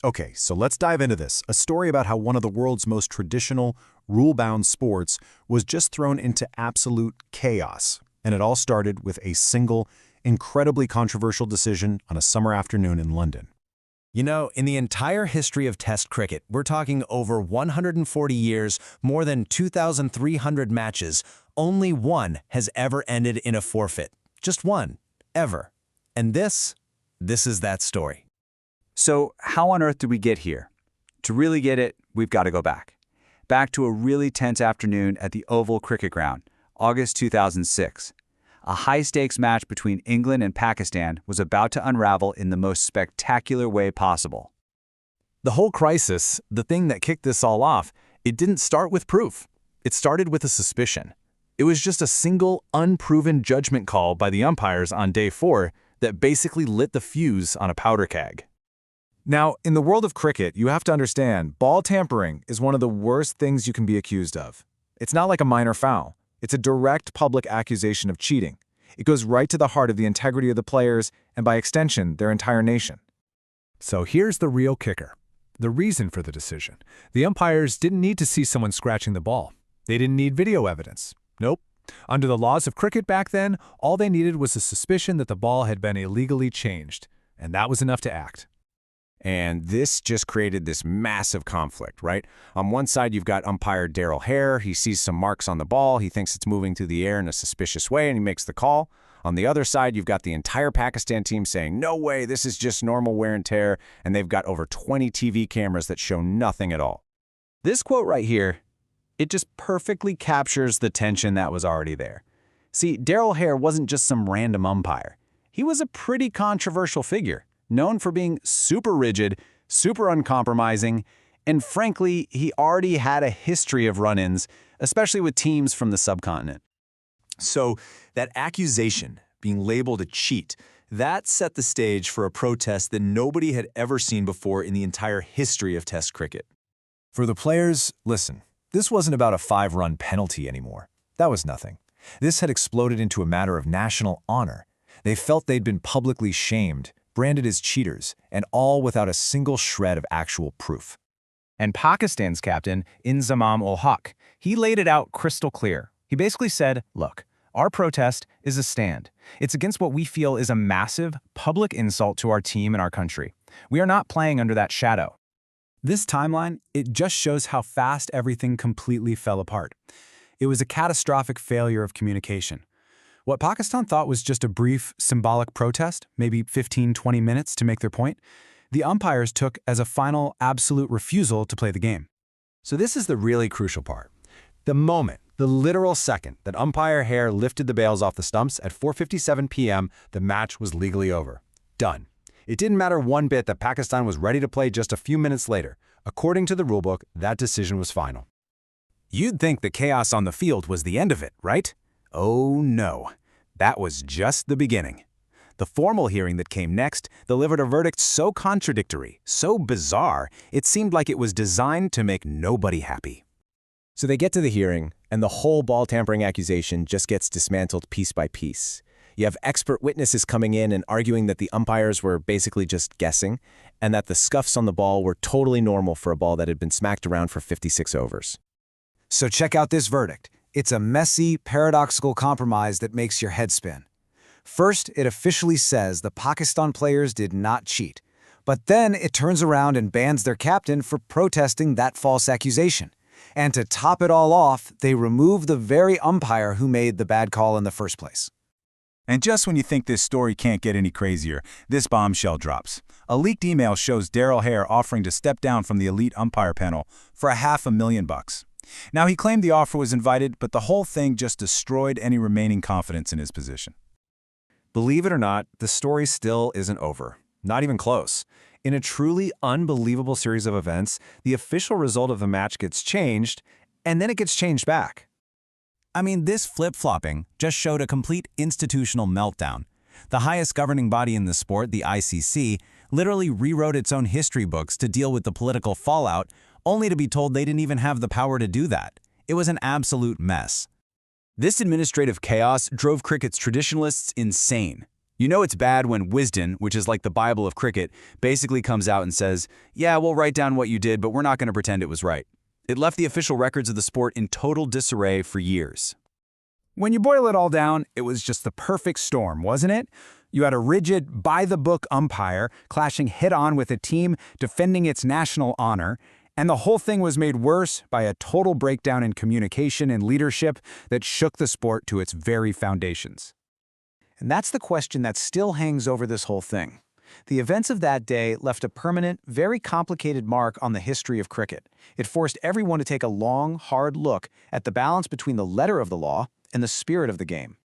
Okay, so let's dive into this. A story about how one of the world's most traditional, rule-bound sports was just thrown into absolute chaos. And it all started with a single, incredibly controversial decision on a summer afternoon in London. You know, in the entire history of Test cricket, we're talking over 140 years, more than 2,300 matches, only one has ever ended in a forfeit. Just one, ever. And this is that story. So how on earth did we get here? To really get it, we've got to go back. Back to a really tense afternoon at the Oval Cricket Ground, August 2006. A high-stakes match between England and Pakistan was about to unravel in the most spectacular way possible. The whole crisis, the thing that kicked this all off, it didn't start with proof. It started with a suspicion. It was just a single, unproven judgment call by the umpires on day 4 that basically lit the fuse on a powder keg. Now, in the world of cricket, you have to understand, ball tampering is one of the worst things you can be accused of. It's not like a minor foul. It's a direct public accusation of cheating. It goes right to the heart of the integrity of the players and, by extension, their entire nation. So here's the real kicker. The reason for the decision. The umpires didn't need to see someone scratching the ball. They didn't need video evidence. Nope. Under the laws of cricket back then, all they needed was a suspicion that the ball had been illegally changed, and that was enough to act. And this just created this massive conflict, right? On one side, you've got Umpire Darrell Hair. He sees some marks on the ball. He thinks it's moving through the air in a suspicious way, and he makes the call. On the other side, you've got the entire Pakistan team saying, no way, this is just normal wear and tear, and they've got over 20 TV cameras that show nothing at all. This quote right here, it just perfectly captures the tension that was already there. See, Darrell Hair wasn't just some random umpire. He was a pretty controversial figure, known for being super rigid, super uncompromising, and frankly, he already had a history of run-ins, especially with teams from the subcontinent. So that accusation, being labeled a cheat, that set the stage for a protest that nobody had ever seen before in the entire history of Test cricket. For the players, listen, this wasn't about a 5-run penalty anymore. That was nothing. This had exploded into a matter of national honor. They felt they'd been publicly shamed, branded as cheaters, and all without a single shred of actual proof. And Pakistan's captain, Inzamam-ul-Haq, he laid it out crystal clear. He basically said, look, our protest is a stand. It's against what we feel is a massive, public insult to our team and our country. We are not playing under that shadow. This timeline, it just shows how fast everything completely fell apart. It was a catastrophic failure of communication. What Pakistan thought was just a brief, symbolic protest, maybe 15-20 minutes to make their point, the umpires took as a final, absolute refusal to play the game. So this is the really crucial part. The moment, the literal second, that Umpire Hair lifted the bails off the stumps at 4:57 p.m., the match was legally over. Done. It didn't matter one bit that Pakistan was ready to play just a few minutes later. According to the rulebook, that decision was final. You'd think the chaos on the field was the end of it, right? Oh no, that was just the beginning. The formal hearing that came next delivered a verdict so contradictory, so bizarre, it seemed like it was designed to make nobody happy. So they get to the hearing, and the whole ball tampering accusation just gets dismantled piece by piece. You have expert witnesses coming in and arguing that the umpires were basically just guessing, and that the scuffs on the ball were totally normal for a ball that had been smacked around for 56 overs. So check out this verdict. It's a messy, paradoxical compromise that makes your head spin. First, it officially says the Pakistan players did not cheat. But then it turns around and bans their captain for protesting that false accusation. And to top it all off, they remove the very umpire who made the bad call in the first place. And just when you think this story can't get any crazier, this bombshell drops. A leaked email shows Darrell Hair offering to step down from the elite umpire panel for $500,000. Now, he claimed the offer was invited, but the whole thing just destroyed any remaining confidence in his position. Believe it or not, the story still isn't over. Not even close. In a truly unbelievable series of events, the official result of the match gets changed, and then it gets changed back. I mean, this flip-flopping just showed a complete institutional meltdown. The highest governing body in the sport, the ICC, literally rewrote its own history books to deal with the political fallout, only to be told they didn't even have the power to do that. It was an absolute mess. This administrative chaos drove cricket's traditionalists insane. You know it's bad when Wisden, which is like the Bible of cricket, basically comes out and says, yeah, we'll write down what you did, but we're not going to pretend it was right. It left the official records of the sport in total disarray for years. When you boil it all down, it was just the perfect storm, wasn't it? You had a rigid, by-the-book umpire clashing head-on with a team defending its national honor, and the whole thing was made worse by a total breakdown in communication and leadership that shook the sport to its very foundations. And that's the question that still hangs over this whole thing. The events of that day left a permanent, very complicated mark on the history of cricket. It forced everyone to take a long, hard look at the balance between the letter of the law and the spirit of the game.